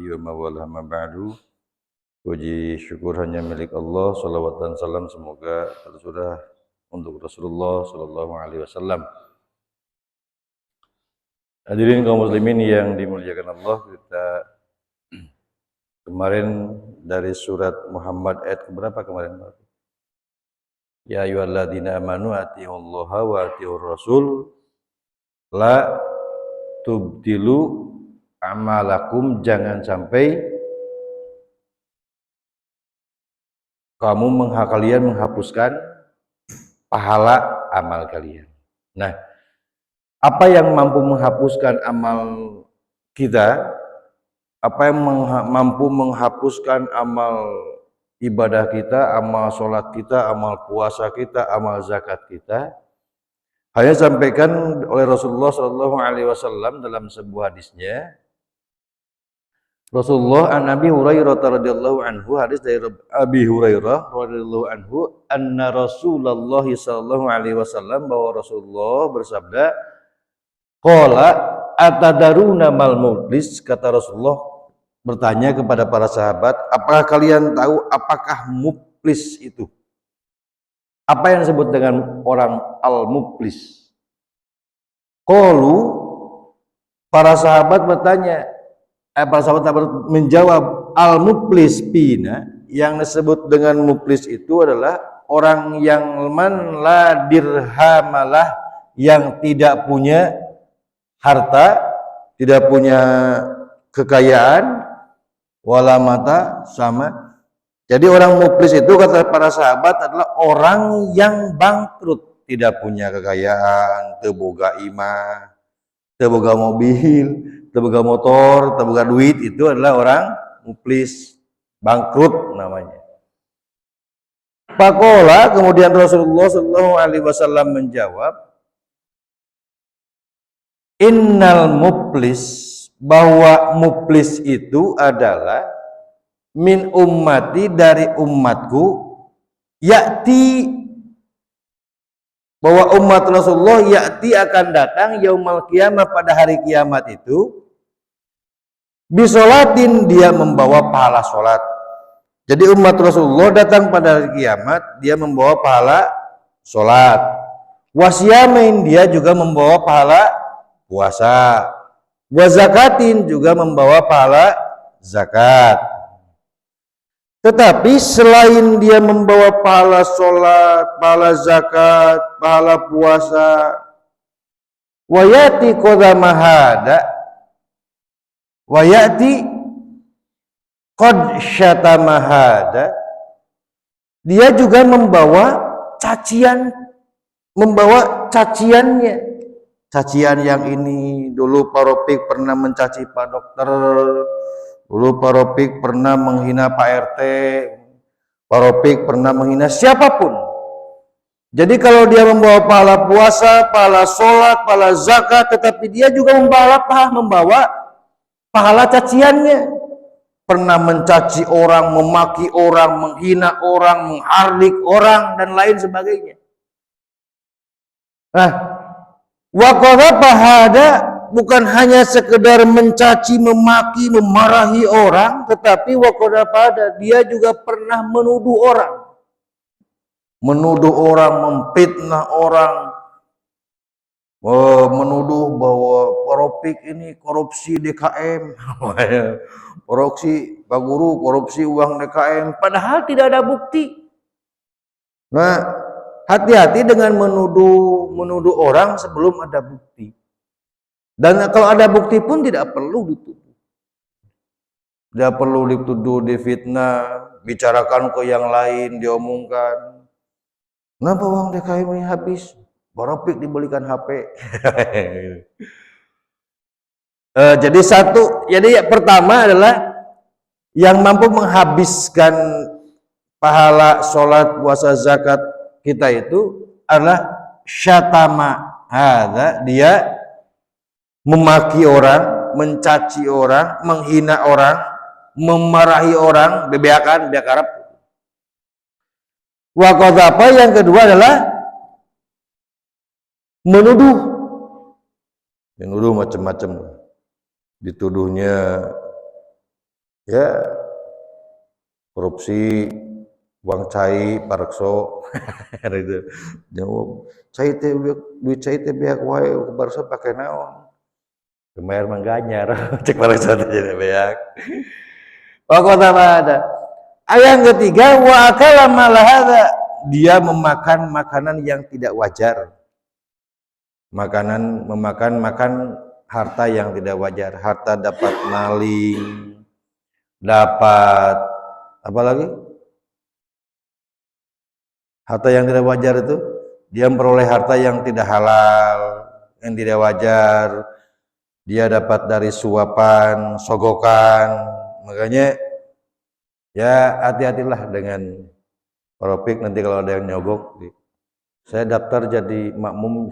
abdihi wa mawalah ma ba'du. Puji syukur hanya milik Allah, salawat dan salam semoga tercurah untuk Rasulullah sallallahu alaihi wasallam. Hadirin kaum muslimin yang dimuliakan Allah, kita kemarin dari surat Muhammad ayat berapa kemarin? Ya ayyuhalladzina amanu atiiullaha wa atiiur rasul la tubdilu amalakum, jangan sampai kalian menghapuskan pahala amal kalian. Nah, apa yang mampu menghapuskan amal kita, apa yang mampu menghapuskan amal ibadah kita, amal sholat kita, amal puasa kita, amal zakat kita, hanya disampaikan oleh Rasulullah Shallallahu Alaihi Wasallam dalam sebuah hadisnya. Rasulullah an Abi Hurairah radhiyallahu anhu, hadis dari Abi Hurairah radhiyallahu anhu, anna Rasulullah sallallahu alaihi wasallam, bahwa Rasulullah bersabda, qala atadaruna mal muflis, kata Rasulullah bertanya kepada para sahabat, apakah kalian tahu apakah muflis itu? Apa yang disebut dengan orang al-muflis? Qalu, para sahabat bertanya, para sahabat menjawab, al-muflis pina, yang disebut dengan muflis itu adalah orang yang man la dirhamalah, yang tidak punya harta, tidak punya kekayaan, wala mata, sama. Jadi orang muflis itu kata para sahabat adalah orang yang bangkrut, tidak punya kekayaan, teu boga imah, teu boga mobil, teu boga motor, teu boga duit, itu adalah orang muflis, bangkrut namanya. Faqala, kemudian Rasulullah sallallahu alaihi wasallam menjawab, innal muflis, bahwa muflis itu adalah min ummati, dari umatku, yakti, bahwa umat Rasulullah yakti akan datang yaumal qiyamah, pada hari kiamat itu, bisolatin, dia membawa pahala sholat. Jadi umat Rasulullah datang pada hari kiamat, dia membawa pahala sholat. Wasyamin, dia juga membawa pahala puasa. Wazakatin, juga membawa pahala zakat. Tetapi selain dia membawa pahala sholat, pahala zakat, pahala puasa, wayati qadamahada, wayati qad syatamahada, dia juga membawa cacian, membawa caciannya. Cacian yang ini, dulu Pak Ropik pernah mencaci Pak Dokter, dulu Pak Ropik pernah menghina Pak RT, Pak Ropik pernah menghina siapapun. Jadi kalau dia membawa pahala puasa, pahala sholat, pahala zakat, tetapi dia juga membawa pahala caciannya. Pernah mencaci orang, memaki orang, menghina orang, menghardik orang, dan lain sebagainya. Nah, waqadha, bukan hanya sekedar mencaci, memaki, memarahi orang, tetapi waqadha, dia juga pernah menuduh orang. Menuduh orang, memfitnah orang, menuduh bahwa Pak Ropik ini korupsi DKM, korupsi Pak Guru, korupsi uang DKM, padahal tidak ada bukti. Nah, hati-hati dengan menuduh orang sebelum ada bukti. Dan kalau ada bukti pun tidak perlu dituduh. Tidak perlu dituduh, difitnah, bicarakan ke yang lain, diomongkan. Kenapa uang DKM ini habis? Pak Ropik dibelikan HP. Jadi pertama adalah yang mampu menghabiskan pahala sholat, puasa, zakat kita itu adalah syatama hadza, dia memaki orang, mencaci orang, menghina orang, memarahi orang, bebeakan, beak Arab. Waqadha, yang kedua adalah menuduh macam-macam. Dituduhnya Ya, korupsi, uang cai, parekso, itu. Jawab, cai teh duit cai teh beak wae parekso pakai naon? Kemer mengganyar, cek parekso teh jadi beak. Pokoknya ada. Yang ketiga, wa akala malahada, dia memakan makanan yang tidak wajar. Memakan harta yang tidak wajar. Harta dapat maling, dapat apa lagi? Harta yang tidak wajar itu dia memperoleh harta yang tidak halal, yang tidak wajar. Dia dapat dari suapan, sogokan. Makanya ya hati-hatilah dengan Topik nanti kalau ada yang nyogok. Saya daftar jadi makmum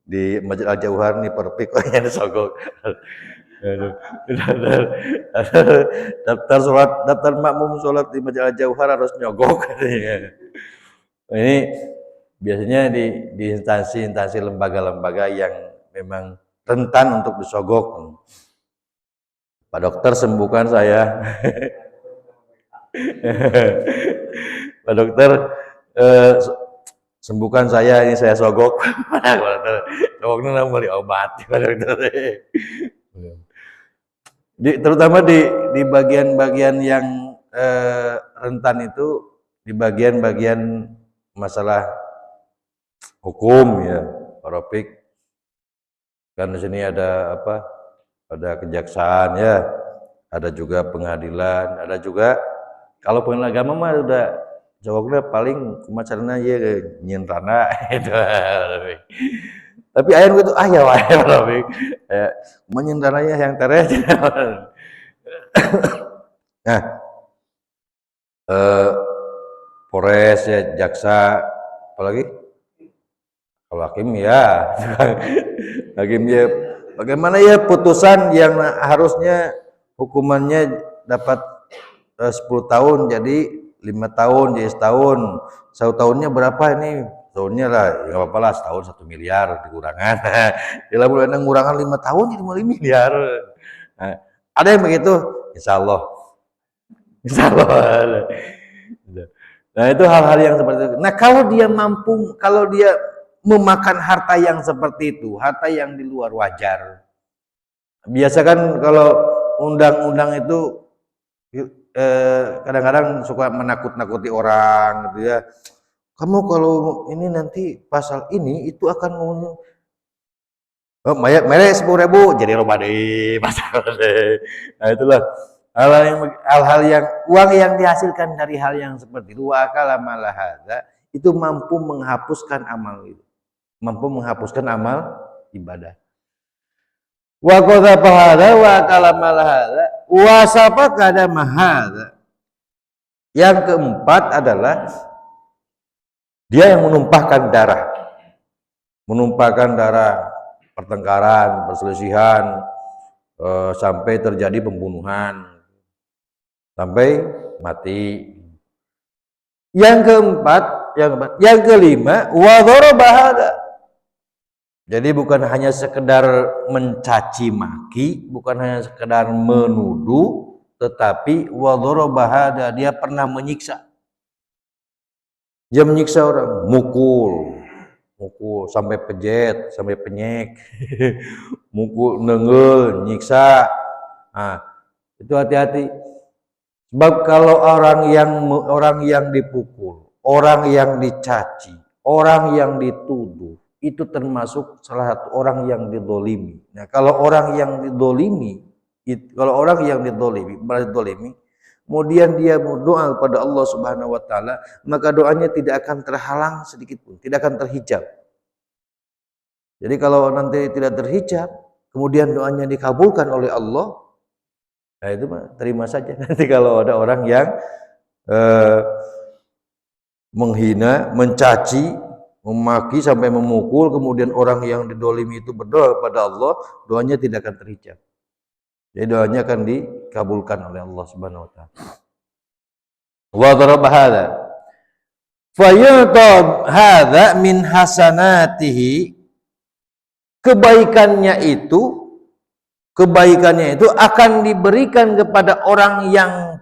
di Masjid Al Jauhar nih Perpik, oh yang disogok. Daftar makmum sholat di Masjid Al Jauhar harus nyogok. Ini biasanya di instansi-instansi lembaga-lembaga yang memang rentan untuk disogok. Pak dokter sembuhkan saya. Pak dokter sembuhkan saya, ini saya sogok. Pak dokter sogoknya namun beli obat. Pak dokter. Terutama di bagian-bagian yang rentan itu, di bagian-bagian masalah hukum ya, Pak Rofik. Kan di sini ada apa? Ada kejaksaan ya, ada juga pengadilan, ada juga kalau pengadilan agama mah udah jawabnya paling kemacarana ya nyin tanah itu. Tapi ayam itu ya wae Pak Rofik. Nyin tanahnya yang tereh. Nah, Polres ya, jaksa, apalagi kalau hakim ya, hakim ya, bagaimana ya putusan yang harusnya hukumannya dapat 10 tahun jadi 5 tahun jadi setahun, 1 tahunnya berapa ini? Tahunnya lah, nggak apa-apa lah, setahun 1 miliar dikurangan. Bila bulan ngurangan 5 tahun jadi 5 miliar. Nah, ada yang begitu, insya Allah. Insya Allah. Nah itu hal-hal yang seperti itu. Nah kalau dia memakan harta yang seperti itu, harta yang di luar wajar. Biasa kan kalau undang-undang itu kadang-kadang suka menakut-nakuti orang gitu ya. Kamu kalau ini nanti pasal ini itu akan merek 10.000 jadi roba deh pasal deh. Nah itulah hal-hal yang uang yang dihasilkan dari hal yang seperti itu akala malahada itu mampu menghapuskan amal itu, mampu menghapuskan amal ibadah. Wa qadha hada wa akala malahada wa sabaka ada mahada. Yang keempat adalah dia yang menumpahkan darah, pertengkaran, perselisihan, sampai terjadi pembunuhan, sampai mati. Yang kelima, wa dharaba hada. Jadi bukan hanya sekedar mencaci maki, bukan hanya sekedar menuduh, tetapi wa dharaba hada, dia pernah menyiksa. Dia menyiksa orang, mukul sampai pejet, sampai penyek, mukul, nenggel, nyiksa. Nah, itu hati-hati. Sebab kalau orang yang dipukul, orang yang dicaci, orang yang dituduh, itu termasuk salah satu orang yang didolimi. Nah, kalau orang yang didolimi, kemudian dia berdoa kepada Allah Subhanahu wa taala, maka doanya tidak akan terhalang sedikit pun, tidak akan terhijab. Jadi kalau nanti tidak terhijab, kemudian doanya dikabulkan oleh Allah, nah itu mah terima saja. Nanti kalau ada orang yang menghina, mencaci, memaki sampai memukul, kemudian orang yang didolimi itu berdoa kepada Allah, doanya tidak akan terhijab. Jadi doanya akan dikabulkan oleh Allah Subhanahu wa taala. Wa daraba hadza fayutab hadza min hasanatihi, kebaikannya itu kebaikannya itu akan diberikan kepada orang yang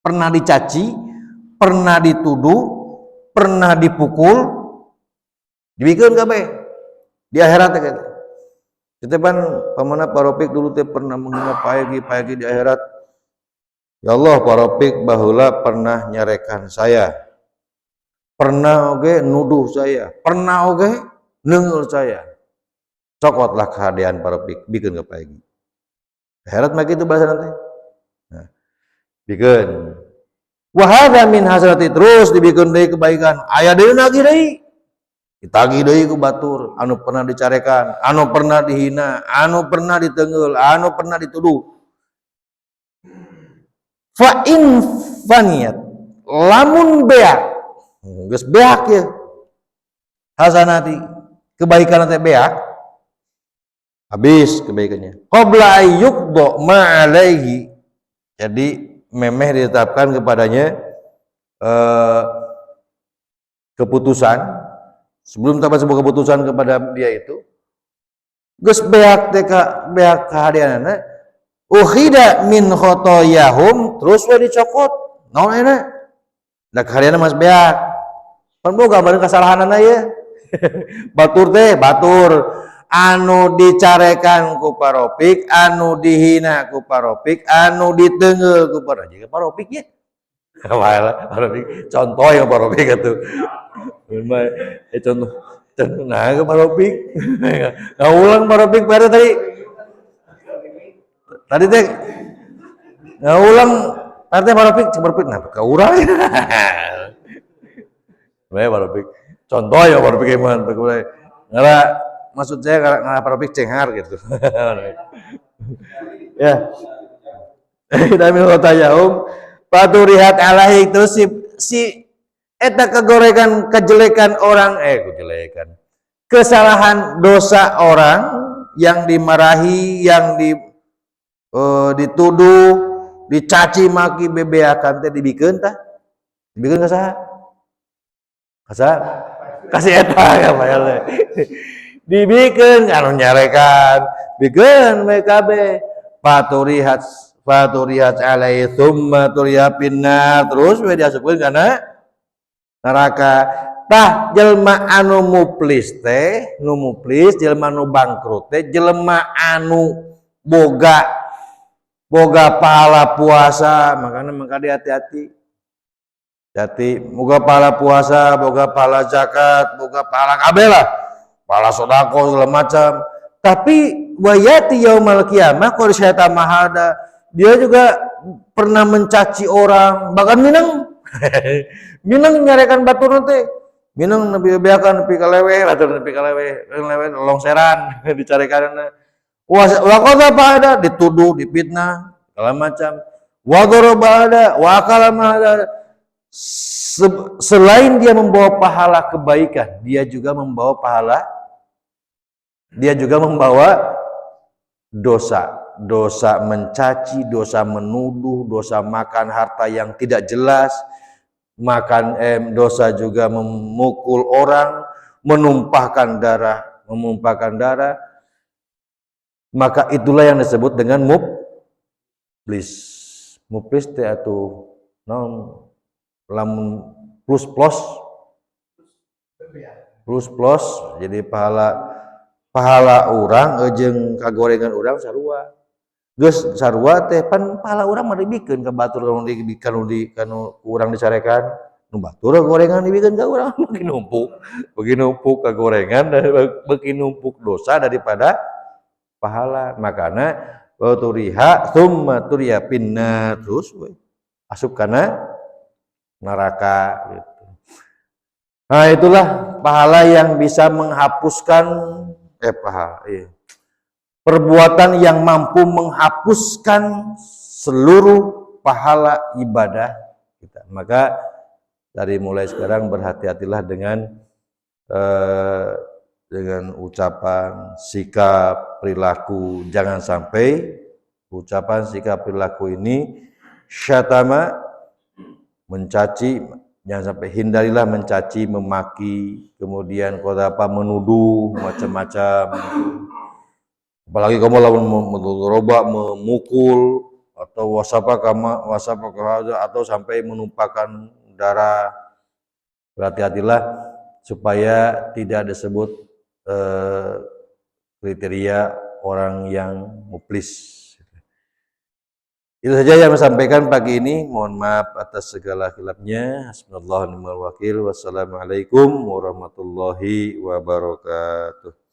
pernah dicaci, pernah dituduh, pernah dipukul, dibikin kabeh di akhirat teh. Kita kan pamana Parofik dulu teh pernah menghina pagi di akhirat. Ya Allah, Parofik baheula pernah nyarekan saya. Pernah oge nuduh saya, pernah oge neungeur saya. Cokotlah kehadian Parofik bikin ke pagi. Akhirat mah kitu bahasa nanti. Nah, bikin. Wa hadza min hasanati terus dibikin deui kebaikan. Aya deui nagih deui. Ditagih deui ku batur anu pernah dicarekan, anu pernah dihina, anu pernah ditenggel, anu pernah dituduh. Fa in faniyat lamun beak geus beak ya hasanati kebaikan teh beak habis kebaikannya qabla ayyuqda ma alaihi, jadi memeh ditetapkan kepadanya keputusan sebelum dapat sebuah keputusan kepada dia itu geus beak teh ka beak kahadianana ukhida min khotoyahum terus we dicokot naon eta da kahadiana mas beak pan boga bareng kasalahanana ye batur teh batur anu dicarekan ku Parofik, anu dihina ku Parofik, anu ditenggel ku Parofik, Parofik ya Parofik contoh yang Parofik itu contoh nah ke Parofik ngaulang Parofik pada tadi teh ngaulang partai Parofik Parofik nah ke urang Parofik contoh ya Parofik emang ngara maksud saya ngara Parofik cenghar gitu ya Damil Hotayahum paturihat alaihi terus si eta kegorekan kejelekan orang kejelekan kesalahan dosa orang yang dimarahi yang dituduh dicaci maki bebeakan teh dibikeun tah dibikeun ka saha kasih eta ya bayar dibikeun anu nyarekan bikeun we kabeh faturihat alaihi tsumma turiya pinnar terus we diasupkeun kana neraka tah jelema anu muplis teh nu muplis jelema nu bangkrut teh jelema anu boga pahala puasa makanya maka hati-hati boga pahala puasa boga pahala zakat boga pahala kabeh lah pahala sedekah segala macam tapi wayati yaumal qiyamah qad syata mahada dia juga pernah mencaci orang bahkan minang nyarekan batur nanti minang nepi beakan nepi kaleweh batur nepi kaleweh longseran dicarekan waqadha ba'da dituduh dipitnah segala macam wa daraba ada wa kalama ada selain dia membawa pahala kebaikan dia juga membawa dosa mencaci, dosa menuduh, dosa makan harta yang tidak jelas, dosa juga memukul orang, menumpahkan darah, maka itulah yang disebut dengan muflis. Muflis teh atuh naon lamun plus jadi pahala urang jeung kagorengan urang sarua. Geus sarua teh pan pahala urang mah dibikeun ka batur kanu urang dicarekan. Nu batur gorengan dibikeun ka urang bagi numpuk kagorengan dan bagi numpuk dosa daripada pahala. Makana turiha tsumma turiya pinna terus asup kana neraka gitu. Nah itulah pahala yang bisa menghapuskan perbuatan yang mampu menghapuskan seluruh pahala ibadah kita. Maka dari mulai sekarang berhati-hatilah dengan ucapan, sikap, perilaku. Jangan sampai ucapan, sikap, perilaku ini syatama, mencaci, jangan sampai hindarilah mencaci, memaki, kemudian menuduh macam-macam. Apalagi kamu lawan roba memukul atau wasapa atau sampai menumpahkan darah, berhati-hatilah supaya tidak disebut kriteria orang yang muflis. Itu saja yang saya sampaikan pagi ini. Mohon maaf atas segala khilafnya. Hasbunallahu wa ni'mal wakil. Wassalamualaikum warahmatullahi wabarakatuh.